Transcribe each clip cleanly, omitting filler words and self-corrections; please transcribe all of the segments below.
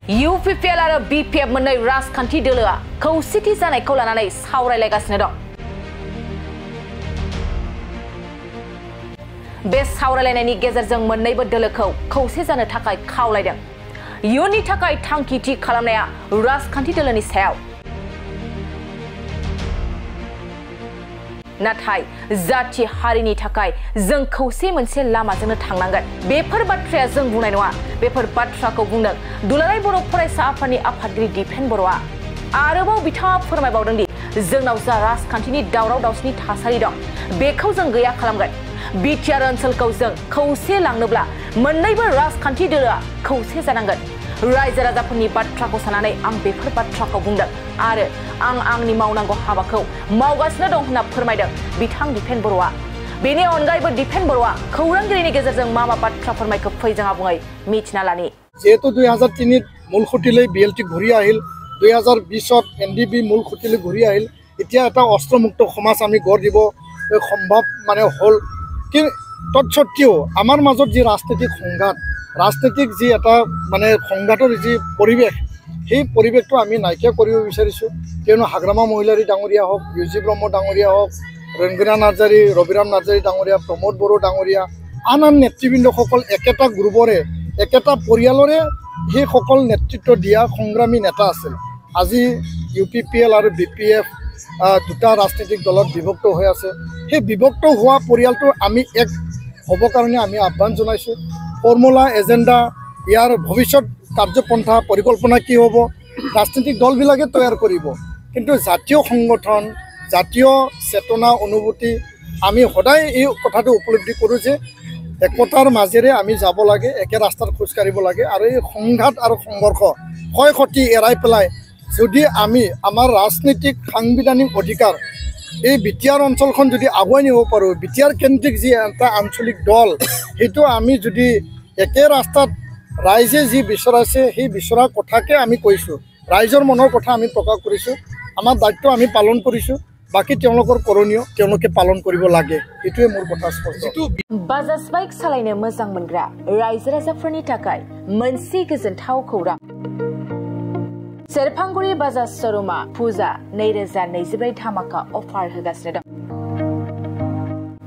UPPL आरो BPF मोननै राजखान्थि दोलोआ खौसेथि जानायखौ लानानै सावरायलायगासिनो दं। बे सावरायलायनायनि गेजेरजों मोननैबो दोलोखौ खौसे जानो थाखाय खावलायदों। इयुननि थाखाय थांखि थि खालामनाया राजखान्थि दोलोनि सायाव। नाथाय जाथि हारिनि थाखाय जों खौसे मोनसे लामाजोंनो थांनांगोन। बेफोर बाथ्राया जों बुंनाय नङा। बेफोर बाथ्राखौ बुंदों दुलाराय बर' फरायसा आफादनि आफादगिरि दिपेन बर'आ। आरोबाव बिथाङा फोरमायबावदों दि जोंनाव जा राजखान्थिनि दावराव दावसिनि थासारि दं बेखौ जों गैया खालामगोन। बिटिआर ओनसोलखौ जों खौसे लांनोब्ला मोननैबो राजखान्थि दोलोआ खौसे जानांगोन। रायजो राजाफोरनि बाथ्राखौ साननानै आं बेफोर बाथ्राखौ बुंदों आरो आं आंनि मावनांगौ हाबाखौ मावगासिनो दं होनना फोरमायदों बिथां दिपेन बर'आ। बेनि अनगायैबो दिपेन बर'आ खौरांगिरिनि गेजेरजों मा बाथ्रा फोरमायखो फै जों आबुङै मिथिना लानि। जेहेतु 2003 মূল খুঁটিলৈ বিএলটি ঘূৰি আহিল, 2020 এনডিবি মূল খুঁটিলৈ ঘূৰি আহিল। এতিয়া এটা অস্ত্ৰমুক্ত সমাজ আমি গঢ় দিব সম্ভৱ হ'ল। কিন্তু তৎসত্ত্বেও আমাৰ মাজত যি ৰাজনৈতিক ৰাজনৈতিক যি এটা সংঘাতৰ যি পৰিৱেশ, সেই পৰিৱেশটো আমি নাইকিয়া কৰিব বিচাৰিছোঁ। কিয়নো হাগ্ৰামা মহিলাৰী ডাঙৰীয়া হওক, ইউজি ব্ৰহ্ম ডাঙৰীয়া হওক, ৰঞ্জনা নাৰ্জাৰী, ৰবিৰাম নাৰ্জাৰী ডাঙৰীয়া, প্ৰমোদ বড়ো ডাঙৰীয়া, আন নেতৃবৃন্দসকল একেটা গ্ৰুপৰে একেটা পৰিয়ালৰে সেইসকল নেতৃত্ব দিয়া সংগ্ৰামী নেতা আছিল। আজি UPPL আৰু BPF দুটা ৰাজনৈতিক দলত বিভক্ত হৈ আছে। সেই বিভক্ত হোৱা পৰিয়ালটো আমি এক হ'বৰ কাৰণে আমি আহ্বান জনাইছোঁ। ফৰ্মুলা এজেণ্ডা, ইয়াৰ ভৱিষ্যত কাৰ্যপন্থা পৰিকল্পনা কি হ'ব ৰাজনৈতিক দলবিলাকে তৈয়াৰ কৰিব। কিন্তু জাতীয় সংগঠন, জাতীয় চেতনা অনুভূতি আমি সদায় এই কথাটো উপলব্ধি কৰোঁ যে একতাৰ মাজেৰে আমি যাব লাগে, একে ৰাস্তাত খোজকাঢ়িব লাগে। আৰু এই সংঘাত আৰু সংঘৰ্ষ ক্ষয় ক্ষতি এৰাই পেলাই যদি আমি আমাৰ ৰাজনৈতিক সাংবিধানিক অধিকাৰ এই বিটিআৰ অঞ্চলখন যদি আগুৱাই নিব পাৰোঁ, বিটিআৰ কেন্দ্ৰিক যি এটা আঞ্চলিক দল সেইটো আমি যদি একে ৰাস্তাত ৰাইজে যি বিচৰাইছে সেই বিচৰা কথাকে আমি কৈছোঁ, ৰাইজৰ মনৰ কথা আমি প্ৰকাশ কৰিছোঁ। আমাৰ দায়িত্ব আমি পালন কৰিছোঁ। বাকি তেওঁলোকৰ কৰণীয় তেওঁলোকে পালন কৰিব লাগে। এইটোৱে মোৰ কথা স্পষ্ট। बाजाज बाइक सालायनो मोजां मोनग्रा रायजो राजाफोरनि थाखाय मोनसे गोजोनथाव खौरां। सेरफांगुरि बाजाज शोरूमा फुजा 2024 धामाका अफार होगासिनो दं।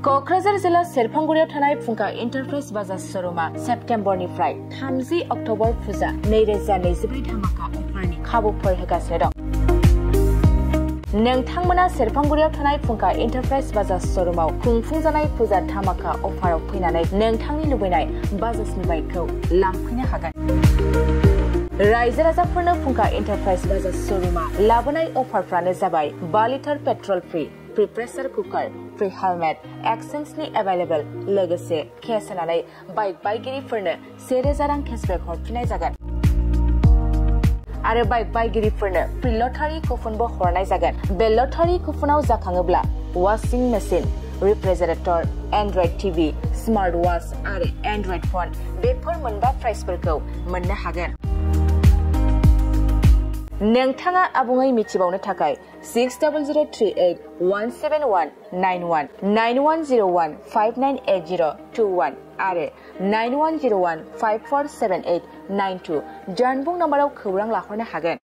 क'क्राझार जिल्ला सेरफांगुरियाव थानाय फुंखा एन्टारप्राइज बाजाज शोरूमा सेप्तेम्बरनिफ्राय 30 अक्ट'बर फुजा 2024 धामाका अफारनि खाबुफोर होगासिनो दं। नोंथांमोना सेरफांगुरियाव थानाय फुंखा एन्टारप्राइज बाजाज शोरूमाव खुंफुंजानाय फुजा धामाका अफाराव फैनानै नोंथांनि लुबैनाय बाजाजनि बाइकखौ लांफैनो हागोन। रायजो राजाफोरनो फुंखा एन्टारप्राइज बाजाज शोरूमा लाबोनाय अफारफ्रानो जाबाय 2 लिटार पेट्रल फ्रि प्रेसार कुकार, फ्रि हेलमेट, एक्सचेन्जनि एभेलेबल, लोगोसे केस होनानै बाइक बायगिरिफोरनो 1000 रां केसबेक हरफिननाय जागोन। आरो बाइक बायगिरिफोरनो फ्रि लटारि कुपनबो हरनाय जागोन। बे लटारि कुपनाव जाखाङोब्ला washing machine, refrigerator, android TV, smart watch आरो एन्ड्रइड फन बेफोर मोनबा प्राइजफोरखौ मोननो हागोन। नोंथाङा आबुङै मिथिबावनो थाखाय 6003817191 9101598021 आरो 9101547892 जानबुं नाम्बाराव खौरां लाहरनो हागोन।